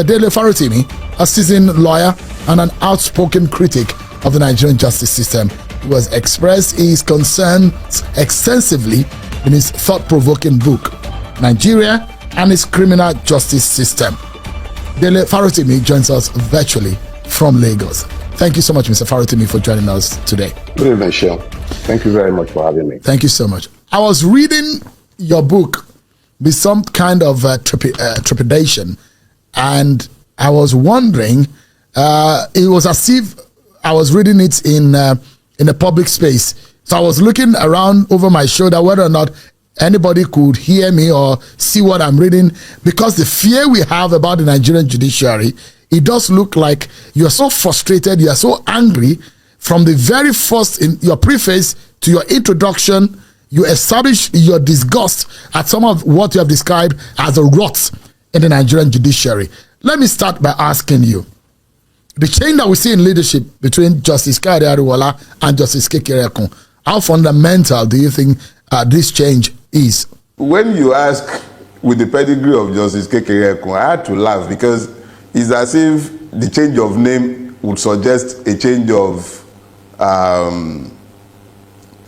Dele Farotimi, a seasoned lawyer and an outspoken critic of the Nigerian justice system, who has expressed his concerns extensively in his thought-provoking book, Nigeria and its Criminal Justice System. Dele Farotimi joins us virtually from Lagos. Thank you so much, Mr. Farotimi, for joining us today. Good evening, Shell. Thank you very much for having me. Thank you so much. I was reading your book with some kind of trepidation, and I was wondering, it was as if I was reading it in a public space. So I was looking around over my shoulder whether or not anybody could hear me or see what I'm reading, because the fear we have about the Nigerian judiciary, it does look like you're so frustrated, you're so angry. From the very first, in your preface to your introduction, you establish your disgust at some of what you have described as a rot in the Nigerian judiciary. Let me start by asking you, the change that we see in leadership between Justice Kayode Ariwoola and Justice Kekere Ekun, how fundamental do you think this change is? When you ask with the pedigree of Justice Kekere Ekun, I had to laugh, because it's as if the change of name would suggest a change of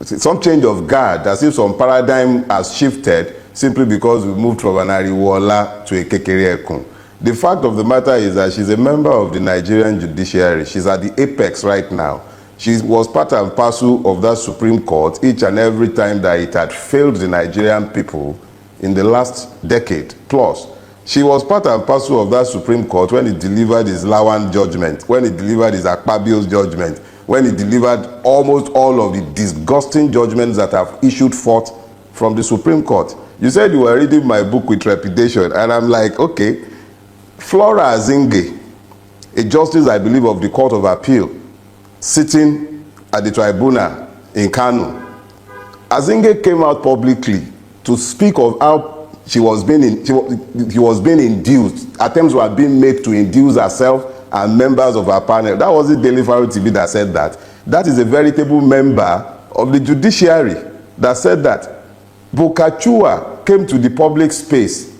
some change of guard, as if some paradigm has shifted simply because we moved from an Ariwoola to a Kekere Ekun. The fact of the matter is that she's a member of the Nigerian judiciary. She's at the apex right now. She was part and parcel of that Supreme Court each and every time that it had failed the Nigerian people in the last decade plus. She was part and parcel of that Supreme Court when it delivered his Lawan judgment, when it delivered his Akpabio's judgment, when it delivered almost all of the disgusting judgments that have issued forth from the Supreme Court. You said you were reading my book with trepidation, and I'm like, okay. Flora Azinge, a justice, I believe, of the Court of Appeal, sitting at the tribunal in Kano, Azinge came out publicly to speak of how she was being induced. Attempts were being made to induce herself and members of her panel. That wasn't Dele Farotimi that said that. That is a veritable member of the judiciary that said that. Bokachua came to the public space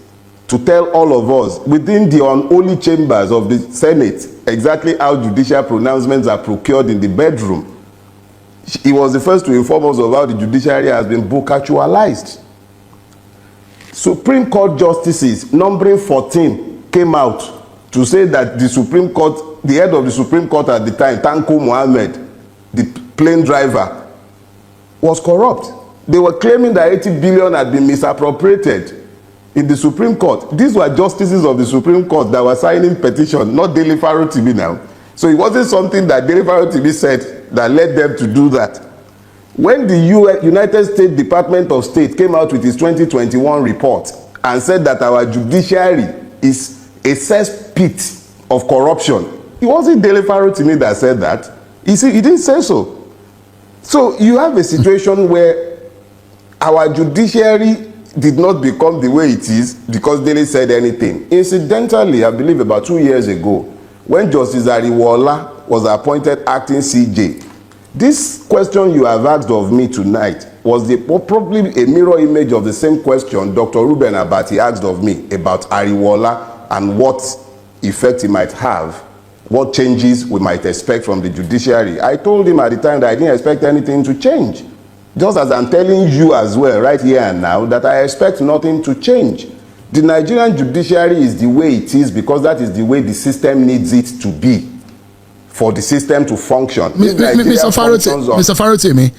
to tell all of us within the unholy chambers of the Senate exactly how judicial pronouncements are procured in the bedroom. He was the first to inform us of how the judiciary has been bokachualized. Supreme Court justices numbering 14 came out to say that the Supreme Court, the head of the Supreme Court at the time, Tanko Mohammed, the plane driver, was corrupt. They were claiming that 80 billion had been misappropriated in the Supreme Court. These were justices of the Supreme Court that were signing petitions, not Dele Farotimi now. So it wasn't something that Dele Farotimi said that led them to do that. When the United States Department of State came out with its 2021 report and said that our judiciary is a cesspit of corruption, it wasn't Dele Farotimi that said that. He didn't say so. So you have a situation where our judiciary did not become the way it is because Dele said anything. Incidentally, I believe about 2 years ago, when Justice Ariwoola was appointed acting CJ, this question you have asked of me tonight was probably a mirror image of the same question Dr. Ruben Abati asked of me about Ariwoola and what effect he might have, what changes we might expect from the judiciary. I told him at the time that I didn't expect anything to change. Just as I'm telling you as well, right here and now, that I expect nothing to change. The Nigerian judiciary is the way it is because that is the way the system needs it to be for the system to function. Mr. Farotimi,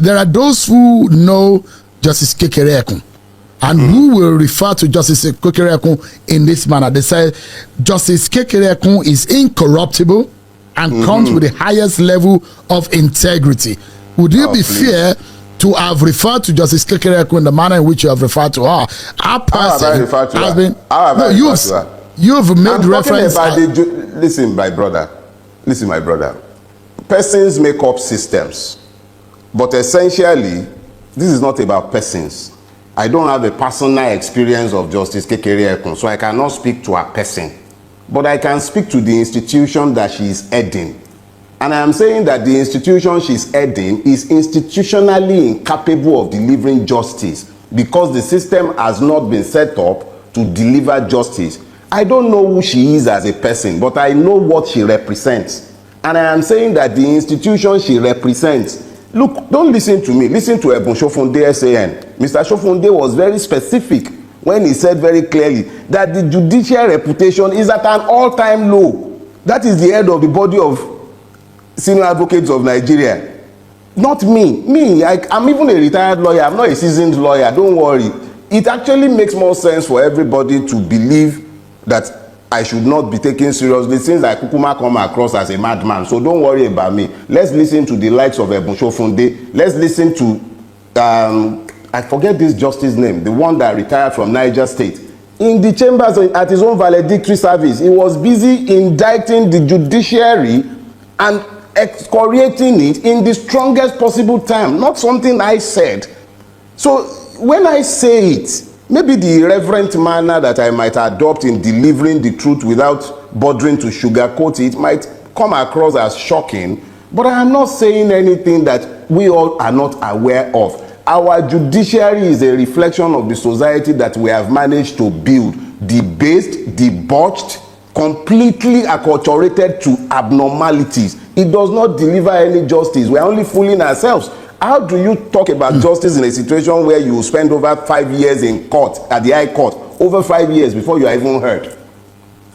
there are those who know Justice Kekere Ekun and who will refer to Justice Kekere Ekun in this manner. They say Justice Kekere Ekun is incorruptible and comes with the highest level of integrity. Would you be fair to have referred to Justice Kekere Ekun in the manner in which you have referred to her? Our person has been. You've made reference. Listen, my brother. Persons make up systems, but essentially, this is not about persons. I don't have a personal experience of Justice Kekere Ekun, so I cannot speak to a person, but I can speak to the institution that she is heading. And I am saying that the institution she's heading is institutionally incapable of delivering justice because the system has not been set up to deliver justice. I don't know who she is as a person, but I know what she represents. And I am saying that the institution she represents, look, don't listen to me, listen to Ebun Shofunde SAN. Mr. Shofunde was very specific when he said very clearly that the judicial reputation is at an all-time low. That is the head of the body of senior advocates of Nigeria. Not me. I'm even a retired lawyer. I'm not a seasoned lawyer. Don't worry. It actually makes more sense for everybody to believe that I should not be taken seriously since I kukuma come across as a madman. So don't worry about me. Let's listen to the likes of Ebun Shofunde. Let's listen to, I forget this justice name, the one that retired from Niger State. In the chambers at his own valedictory service, he was busy indicting the judiciary and excoriating it in the strongest possible term, not something I said. So when I say it, maybe the irreverent manner that I might adopt in delivering the truth without bothering to sugarcoat it might come across as shocking, but I am not saying anything that we all are not aware of. Our judiciary is a reflection of the society that we have managed to build, debased, debauched, completely acculturated to abnormalities. It does not deliver any justice. We are only fooling ourselves. How do you talk about justice in a situation where you spend over 5 years in court, at the High Court, over 5 years before you are even heard?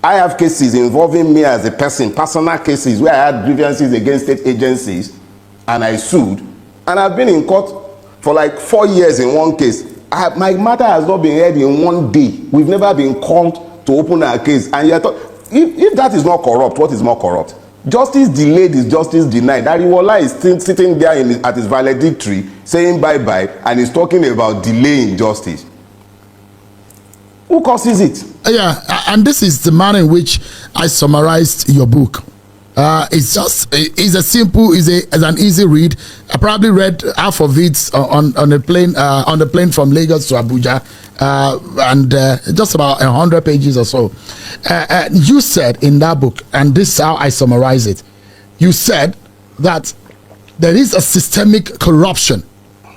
I have cases involving me as a person, personal cases where I had grievances against state agencies and I sued, and I've been in court for like 4 years in one case. My matter has not been heard in 1 day. We've never been called to open our case. And yet, if that is not corrupt, what is more corrupt? Justice delayed is justice denied. Ariwola is still sitting there at his valedictory saying bye-bye and is talking about delaying justice. Who causes it? Yeah, and this is the manner in which I summarized your book. It's an easy read. I probably read half of it on the plane from Lagos to Abuja, and just about 100 pages or so. You said in that book, and this is how I summarize it. You said that there is a systemic corruption,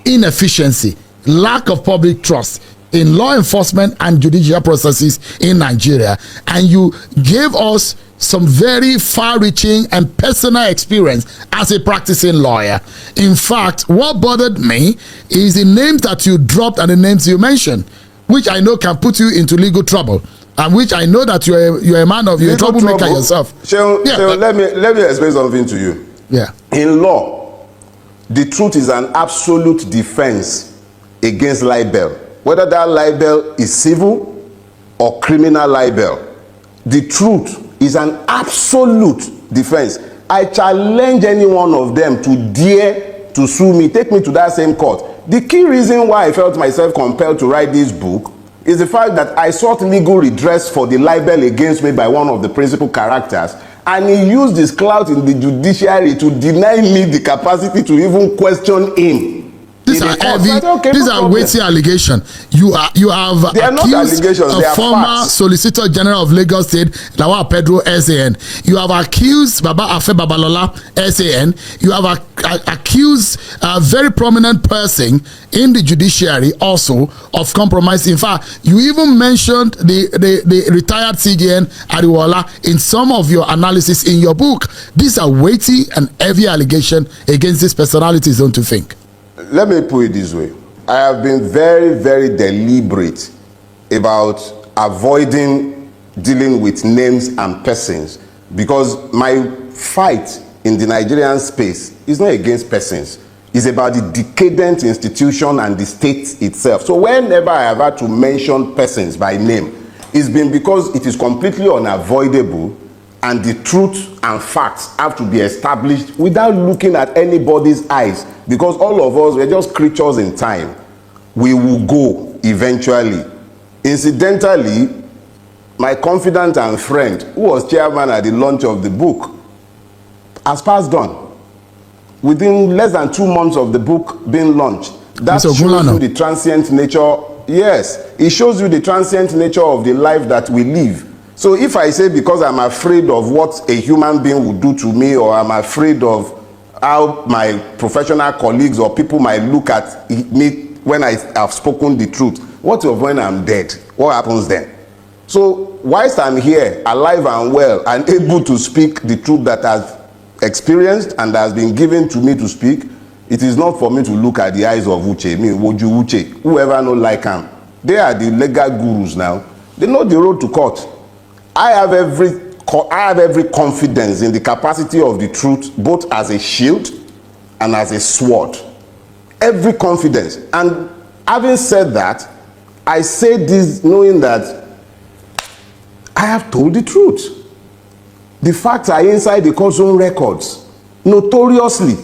inefficiency, lack of public trust in law enforcement and judicial processes in Nigeria, and you gave us some very far-reaching and personal experience as a practicing lawyer. In fact, what bothered me is the names that you dropped and the names you mentioned, which I know can put you into legal trouble, and which I know that you're a man of, you're a troublemaker yourself. Sheol, let me explain something to you. Yeah. In law, the truth is an absolute defense against libel, whether that libel is civil or criminal libel. The truth is an absolute defense. I challenge any one of them to dare to sue me, take me to that same court. The key reason why I felt myself compelled to write this book is the fact that I sought legal redress for the libel against me by one of the principal characters, and he used his clout in the judiciary to deny me the capacity to even question him. These are heavy, these are weighty allegations. You have they are not allegations, a former facts. Solicitor General of Lagos State, Lawal Pedro SAN. You have accused Baba Afe Babalola SAN. You have accused a very prominent person in the judiciary also of compromise. In fact, you even mentioned the retired CJN Ariwola in some of your analysis in your book. These are weighty and heavy allegations against these personalities, don't you think? Let me put it this way. I have been very, very deliberate about avoiding dealing with names and persons, because my fight in the Nigerian space is not against persons. It's about the decadent institution and the state itself. So whenever I have had to mention persons by name, it's been because it is completely unavoidable, and the truth and facts have to be established without looking at anybody's eyes, because all of us, we're just creatures in time. We will go eventually. Incidentally, my confidant and friend, who was chairman at the launch of the book, has passed on within less than 2 months of the book being launched. That shows you the transient nature. Yes, it shows you the transient nature of the life that we live. So if I say because I'm afraid of what a human being would do to me, or I'm afraid of how my professional colleagues or people might look at me when I have spoken the truth, what of when I'm dead? What happens then? So whilst I'm here, alive and well, and able to speak the truth that I've experienced and has been given to me to speak, it is not for me to look at the eyes of Uche, me, Woju Uche, whoever know like him. They are the legal gurus now. They know the road to court. I have every confidence in the capacity of the truth, both as a shield and as a sword. Every confidence. And having said that, I say this knowing that I have told the truth. The facts are inside the courtroom records, notoriously.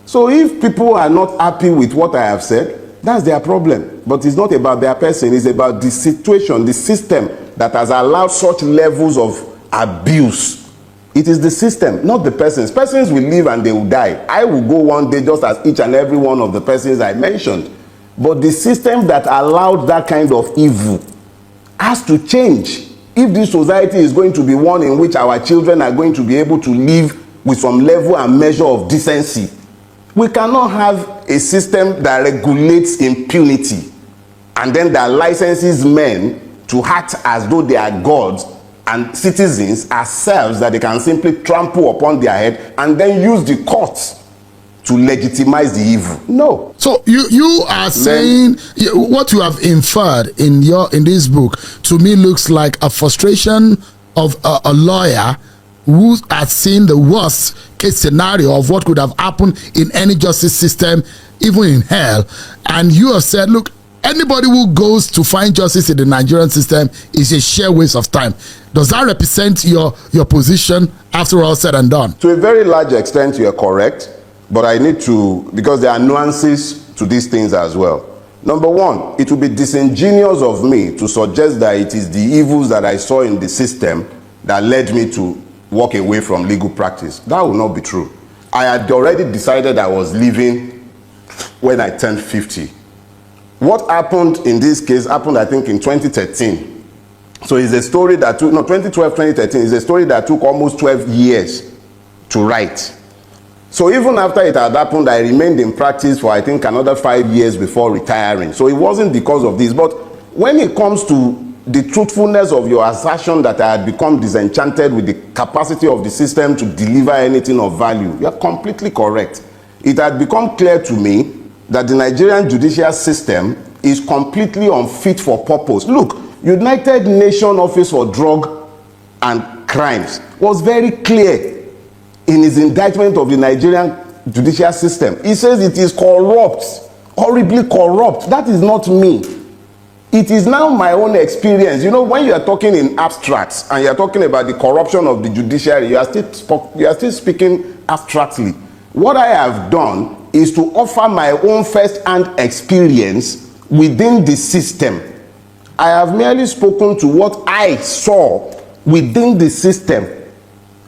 So if people are not happy with what I have said, that's their problem. But it's not about their person, it's about the situation, the system that has allowed such levels of abuse. It is the system, not the persons. Persons will live and they will die. I will go one day just as each and every one of the persons I mentioned. But the system that allowed that kind of evil has to change. If this society is going to be one in which our children are going to be able to live with some level and measure of decency, we cannot have a system that regulates impunity and then that licenses men to act as though they are gods and citizens ourselves that they can simply trample upon their head and then use the courts to legitimize the evil. No. So you are saying what you have inferred in this book to me looks like a frustration of a lawyer who has seen the worst case scenario of what could have happened in any justice system, even in hell, and you have said, look, anybody who goes to find justice in the Nigerian system is a sheer waste of time. Does that represent your position after all said and done? To a very large extent, you are correct, but I need to, because there are nuances to these things as well. Number one, it would be disingenuous of me to suggest that it is the evils that I saw in the system that led me to walk away from legal practice. That will not be true. I had already decided I was leaving when I turned 50. What happened in this case happened, I think, in 2013. So it's a story that took, 2012, 2013 is a story that took almost 12 years to write. So even after it had happened, I remained in practice for, I think, another 5 years before retiring. So it wasn't because of this. But when it comes to the truthfulness of your assertion that I had become disenchanted with the capacity of the system to deliver anything of value, you're completely correct. It had become clear to me that the Nigerian judicial system is completely unfit for purpose. Look, United Nations Office for Drug and Crimes was very clear in his indictment of the Nigerian judicial system. He says it is corrupt, horribly corrupt. That is not me. It is now my own experience. You know, when you are talking in abstracts and you are talking about the corruption of the judiciary, you are still speaking abstractly. What I have done is to offer my own first-hand experience within the system. I have merely spoken to what I saw within the system,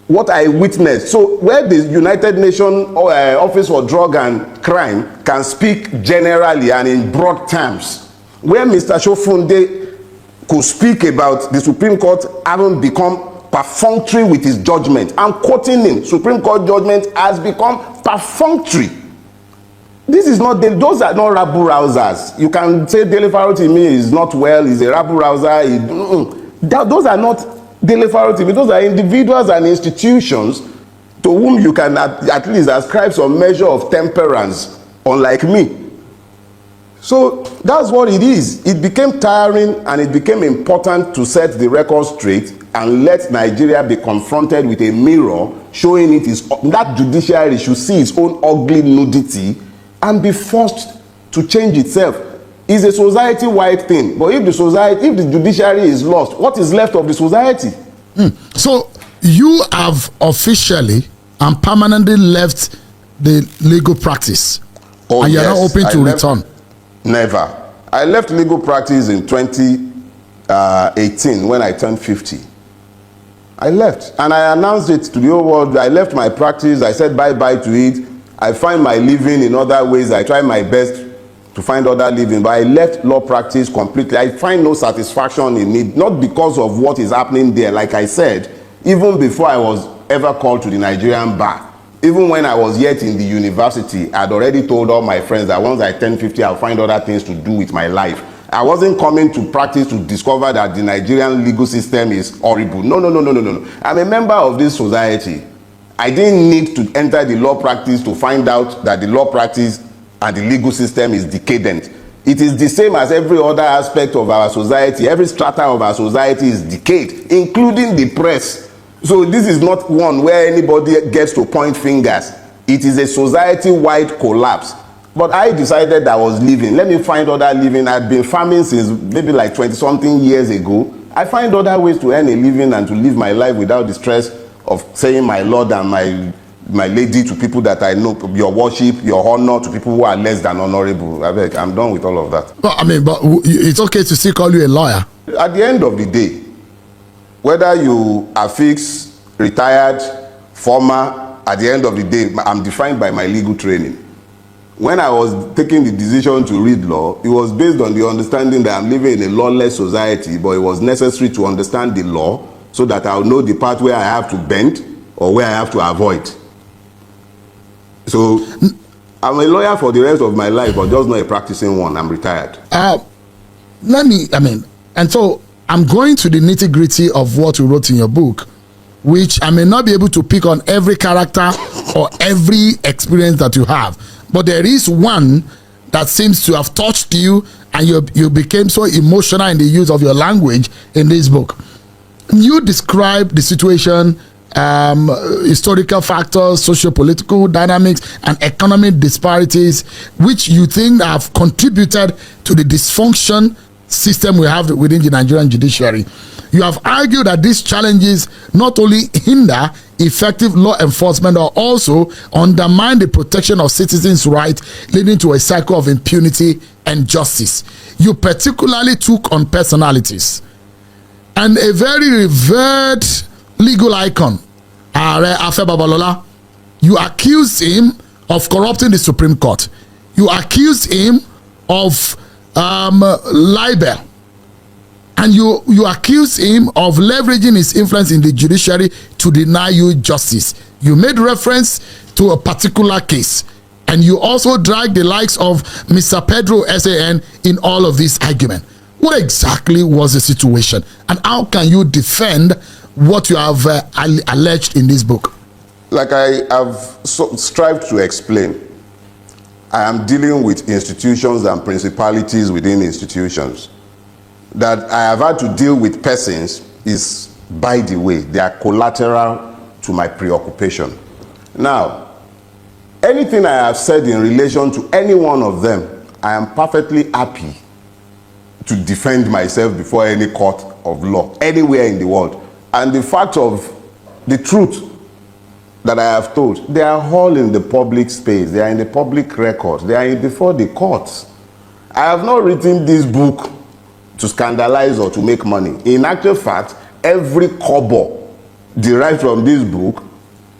what I witnessed. So where the United Nations Office for Drug and Crime can speak generally and in broad terms, where Mr. Shofunde could speak about the Supreme Court having become perfunctory with his judgment. I'm quoting him. Supreme Court judgment has become perfunctory. This is not, those are not rabble-rousers. You can say Dele Farotimi is not well, he's a rabble-rouser. Those are not Dele Farotimi. Those are individuals and institutions to whom you can at least ascribe some measure of temperance, unlike me. So that's what it is. It became tiring and it became important to set the record straight and let Nigeria be confronted with a mirror showing it is that judiciary should see its own ugly nudity and be forced to change itself. It's a society-wide thing. But if the judiciary is lost, what is left of the society? So you have officially and permanently left the legal practice. Oh, and you're yes, not open to return. Never. I left legal practice in 2018 when I turned 50. I left and I announced it to the whole world. I left my practice. I said bye-bye to it. I find my living in other ways. I try my best to find other living, but I left law practice completely. I find no satisfaction in it, not because of what is happening there. Like I said, even before I was ever called to the Nigerian bar, even when I was yet in the university, I'd already told all my friends that once I turn 50, I'll find other things to do with my life. I wasn't coming to practice to discover that the Nigerian legal system is horrible. No. I'm a member of this society. I didn't need to enter the law practice to find out that the law practice and the legal system is decadent. It is the same as every other aspect of our society. Every strata of our society is decayed, including the press. So this is not one where anybody gets to point fingers. It is a society-wide collapse. But I decided I was leaving. Let me find other living. I'd been farming since maybe like 20-something years ago. I find other ways to earn a living and to live my life without the stress of saying my Lord and my lady to people that I know, your worship, your honor to people who are less than honorable. I'm done with all of that. Well, I mean, but it's okay to still call you a lawyer. At the end of the day, whether you are fixed, retired, former, at the end of the day, I'm defined by my legal training. When I was taking the decision to read law, it was based on the understanding that I'm living in a lawless society, but it was necessary to understand the law so that I'll know the part where I have to bend or where I have to avoid. So I'm a lawyer for the rest of my life, but just not a practicing one. I'm retired. And so I'm going to the nitty-gritty of what you wrote in your book, which I may not be able to pick on every character or every experience that you have. But there is one that seems to have touched you, and you became so emotional in the use of your language in this book. You describe the situation, historical factors, socio-political dynamics, and economic disparities, which you think have contributed to the dysfunction system we have within the Nigerian judiciary. You have argued that these challenges not only hinder effective law enforcement or also undermine the protection of citizens' rights, leading to a cycle of impunity and justice. You particularly took on personalities. And a very revered legal icon, Are Afe Babalola, you accused him of corrupting the Supreme Court. You accused him of libel. And you accuse him of leveraging his influence in the judiciary to deny you justice. You made reference to a particular case. And you also dragged the likes of Mr. Pedro SAN in all of this argument. What exactly was the situation? And how can you defend what you have alleged in this book? Like I have strived to explain, I am dealing with institutions and principalities within institutions. That I have had to deal with persons is, by the way, they are collateral to my preoccupation. Now, anything I have said in relation to any one of them, I am perfectly happy to defend myself before any court of law, anywhere in the world. And the fact of the truth that I have told, they are all in the public space, they are in the public record, they are before the courts. I have not written this book to scandalize or to make money. In actual fact, every kobo derived from this book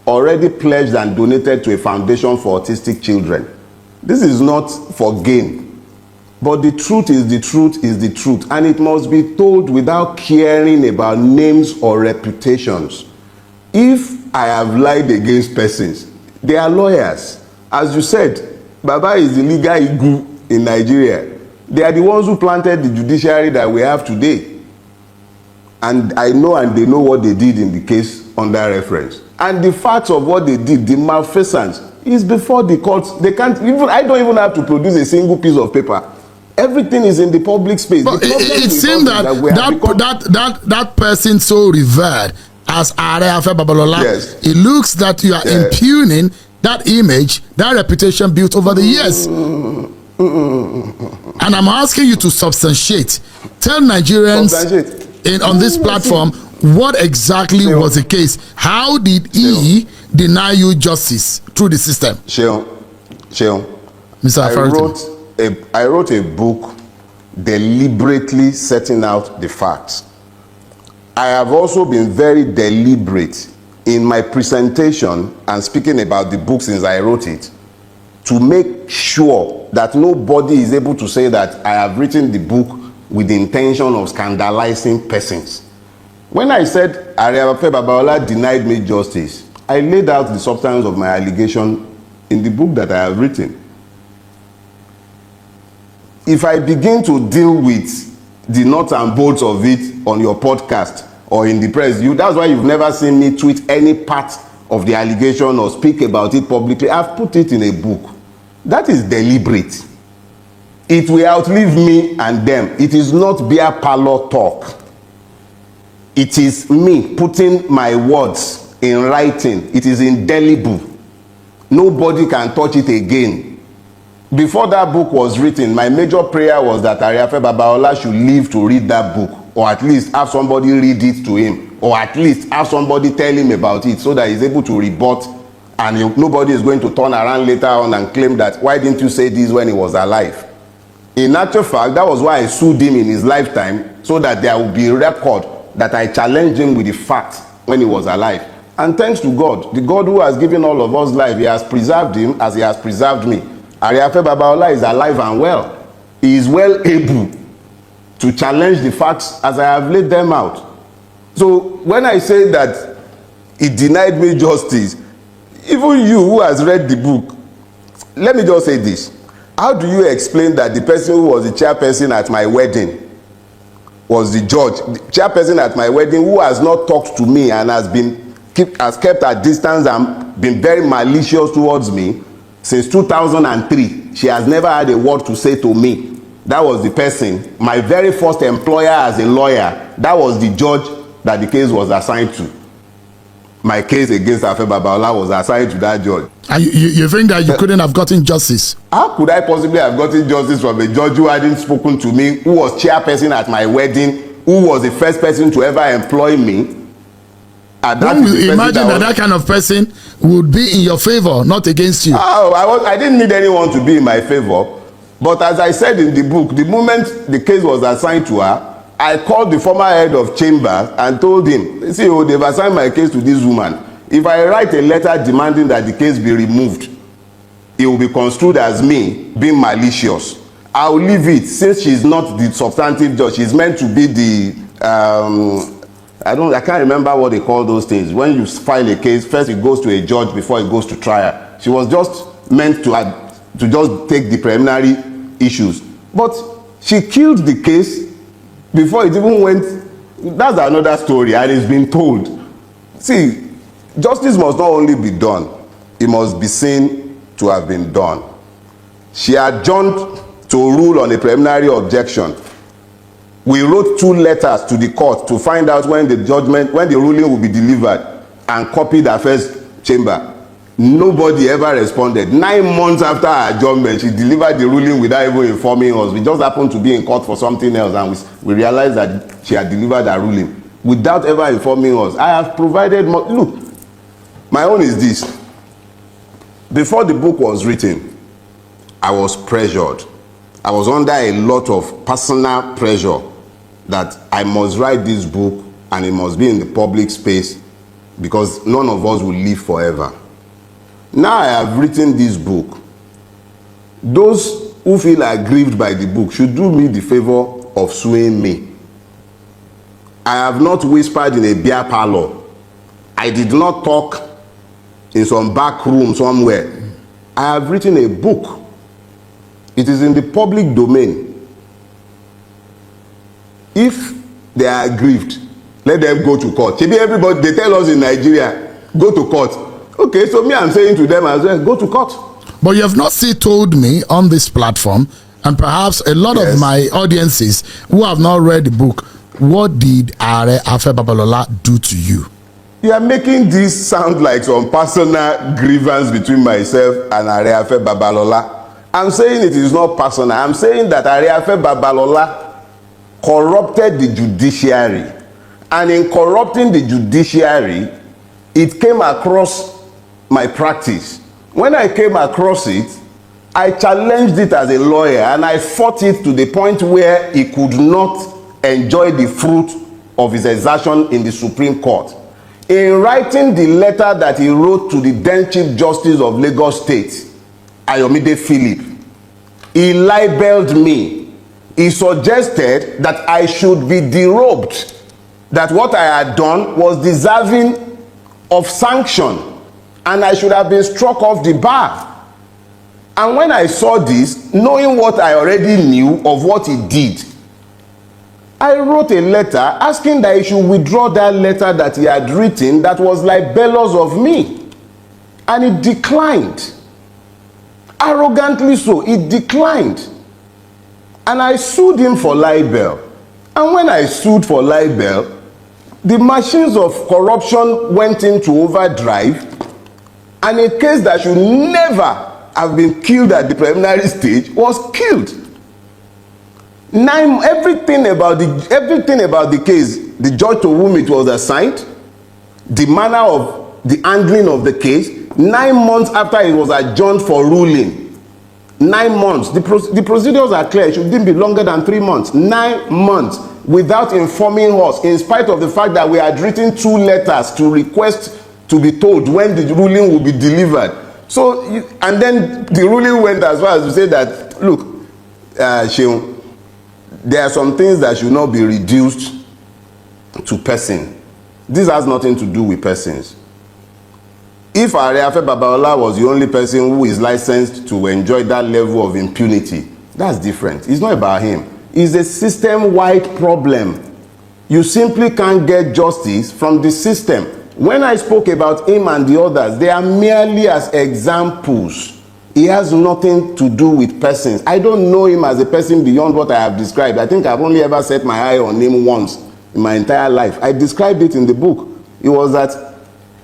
already pledged and donated to a foundation for autistic children. This is not for gain, but the truth is the truth is the truth, and it must be told without caring about names or reputations. If I have lied against persons, they are lawyers. As you said, Baba is the legal igu in Nigeria. They are the ones who planted the judiciary that we have today. And I know and they know what they did in the case under reference. And the facts of what they did, the malfeasance, is before the courts. They can't even, I don't even have to produce a single piece of paper. Everything is in the public space. But it seems that person so revered as Are Afe Babalola, yes, it looks that you are impugning that image, that reputation built over the years. And I'm asking you to substantiate. Tell Nigerians on this platform what exactly was the case. How did he deny you justice through the system? Sheon, Mr. Farotimi, I wrote a book deliberately setting out the facts. I have also been very deliberate in my presentation and speaking about the book since I wrote it, to make sure that nobody is able to say that I have written the book with the intention of scandalizing persons. When I said Are Afe Babalola denied me justice, I laid out the substance of my allegation in the book that I have written. if I begin to deal with the nuts and bolts of it on your podcast or in the press, that's why you've never seen me tweet any part of the allegation or speak about it publicly. I've put it in a book. That is deliberate. It will outlive me and them. It is not beer parlor talk. It is me putting my words in writing. It is indelible. Nobody can touch it again. Before that book was written, my major prayer was that Ariafe Babalola should live to read that book, or at least have somebody read it to him, or at least have somebody tell him about it so that he's able to rebut, and nobody is going to turn around later on and claim that, why didn't you say this when he was alive? In actual fact, that was why I sued him in his lifetime, so that there will be a record that I challenged him with the fact when he was alive. And thanks to God, the God who has given all of us life, he has preserved him as he has preserved me. Ariafe Babalola is alive and well. He is well able to challenge the facts as I have laid them out. So when I say that he denied me justice, even you who has read the book, let me just say this. How do you explain that the person who was the chairperson at my wedding was the judge, the chairperson at my wedding, who has not talked to me and has kept at distance and been very malicious towards me since 2003? She has never had a word to say to me. That was the person, my very first employer as a lawyer. That was the judge that the case was assigned to. My case against Ariafe Babalola was assigned to that judge. And you think that you couldn't have gotten justice? How could I possibly have gotten justice from a judge who hadn't spoken to me, who was chairperson at my wedding, who was the first person to ever employ me? One will imagine that kind of person would be in your favor, not against you. Oh, I didn't need anyone to be in my favor. But as I said in the book, the moment the case was assigned to her, I called the former head of chambers and told him, see, they've assigned my case to this woman. If I write a letter demanding that the case be removed, it will be construed as me being malicious. I'll leave it, since she's not the substantive judge. She's meant to be the I can't remember what they call those things. When you file a case, first it goes to a judge before it goes to trial. She was just meant to just take the preliminary issues. But she killed the case before it even went. That's another story, and it's been told. See, justice must not only be done, it must be seen to have been done. She adjourned to rule on a preliminary objection. We wrote 2 letters to the court to find out when the ruling will be delivered, and copied her first chamber. Nobody ever responded. 9 months after her adjournment, she delivered the ruling without even informing us. We just happened to be in court for something else, and we realized that she had delivered her ruling without ever informing us. I have provided more. Look, my own is this. Before the book was written, I was pressured. I was under a lot of personal pressure that I must write this book and it must be in the public space, because none of us will live forever. Now I have written this book. Those who feel aggrieved by the book should do me the favor of suing me. I have not whispered in a beer parlor. I did not talk in some back room somewhere. I have written a book. It is in the public domain. If they are aggrieved, let them go to court. Maybe everybody, they tell us in Nigeria, go to court. Okay, so me, I'm saying to them as well, go to court. But you have not still told me on this platform, and perhaps a lot of my audiences who have not read the book, what did Ariafe Babalola do to you? You are making this sound like some personal grievance between myself and Ariafe Babalola. I'm saying it is not personal. I'm saying that Ariafe Babalola corrupted the judiciary. And in corrupting the judiciary, it came across my practice. When I came across it, I challenged it as a lawyer, and I fought it to the point where he could not enjoy the fruit of his exertion in the Supreme Court. In writing the letter that he wrote to the then Chief Justice of Lagos State, Ayomide Philip, he libeled me. He suggested that I should be derobed, that what I had done was deserving of sanction, and I should have been struck off the bar. And when I saw this, knowing what I already knew of what he did, I wrote a letter asking that he should withdraw that letter that he had written that was libelous of me. And he declined. Arrogantly so, he declined. And I sued him for libel. And when I sued for libel, the machines of corruption went into overdrive, and a case that should never have been killed at the preliminary stage was killed. Everything about the case, the judge to whom it was assigned, the manner of the handling of the case, 9 months after it was adjourned for ruling, 9 months, the procedures are clear, it shouldn't be longer than 3 months, 9 months, without informing us, in spite of the fact that we had written 2 letters to request to be told when the ruling will be delivered. So, and then the ruling went as far as to say that, look, Senu, there are some things that should not be reduced to person. This has nothing to do with persons. If Areafe Babalola was the only person who is licensed to enjoy that level of impunity, that's different. It's not about him. It's a system-wide problem. You simply can't get justice from the system. When I spoke about him and the others, they are merely as examples. He has nothing to do with persons. I don't know him as a person beyond what I have described. I think I've only ever set my eye on him once in my entire life. I described it in the book. It was at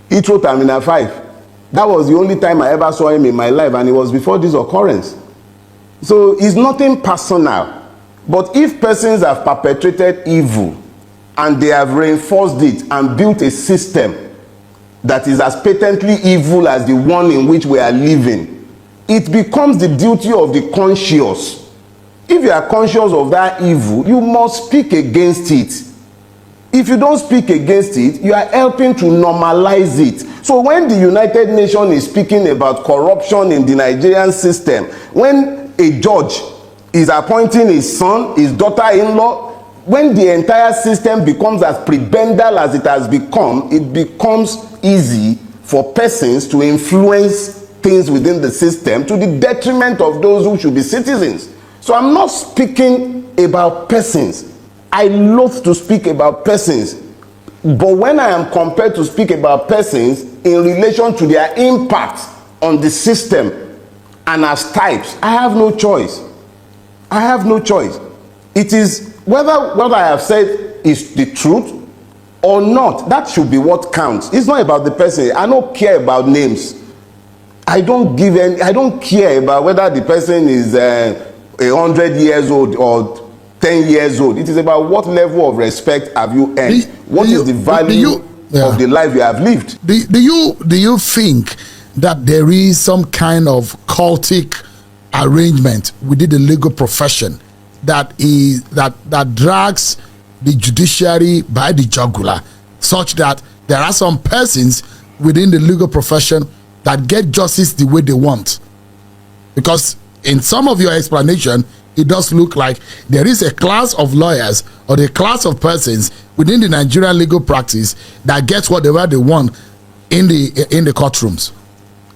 Heathrow Terminal 5. That was the only time I ever saw him in my life, and it was before this occurrence. So it's nothing personal. But if persons have perpetrated evil and they have reinforced it and built a system that is as patently evil as the one in which we are living, it becomes the duty of the conscious. If you are conscious of that evil, you must speak against it. If you don't speak against it, you are helping to normalize it. So when the United Nations is speaking about corruption in the Nigerian system, when a judge is appointing his son, his daughter-in-law, when the entire system becomes as prebendal as it has become, it becomes easy for persons to influence things within the system to the detriment of those who should be citizens. So I'm not speaking about persons. I love to speak about persons. But when I am compelled to speak about persons in relation to their impact on the system and as types, I have no choice. I have no choice. It is whether what I have said is the truth or not. That should be what counts. It's not about the person. I don't care about names. I don't care about whether the person is 100 years old or 10 years old. It is about what level of respect have you earned. What is the value of the life you have lived? Do you think that there is some kind of cultic arrangement within the legal profession that drags the judiciary by the jugular, such that there are some persons within the legal profession that get justice the way they want? Because in some of your explanation, it does look like there is a class of lawyers or a class of persons within the Nigerian legal practice that gets whatever they want in the courtrooms.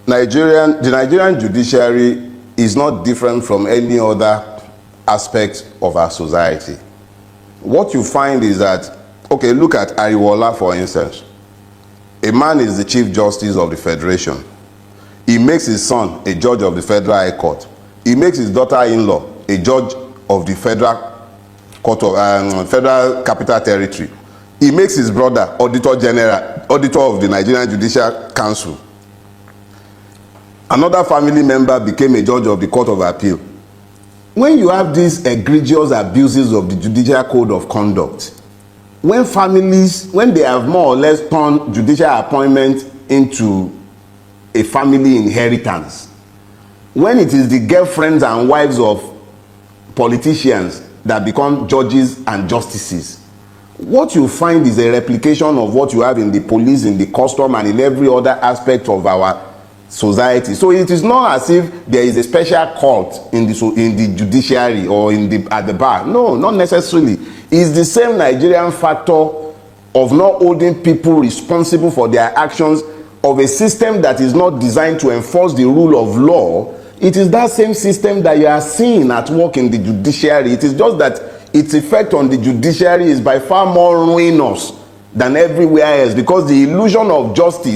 The Nigerian judiciary is not different from any other aspect of our society. What you find is that, okay, look at Ariwola, for instance. A man is the Chief Justice of the Federation. He makes his son a judge of the Federal High Court. He makes his daughter-in-law a judge of the Federal Court of Federal Capital Territory. He makes his brother auditor of the Nigerian Judicial Council. Another family member became a judge of the Court of Appeal. When you have these egregious abuses of the Judicial Code of Conduct, when they have more or less turned judicial appointment into a family inheritance, when it is the girlfriends and wives of politicians that become judges and justices, what you find is a replication of what you have in the police, in the custom, and in every other aspect of our society. So it is not as if there is a special cult in the judiciary or at the bar. No, not necessarily. It's the same Nigerian factor of not holding people responsible for their actions, of a system that is not designed to enforce the rule of law, It is that same system that you are seeing at work in the judiciary. It is just that its effect on the judiciary is by far more ruinous than everywhere else, because the illusion of justice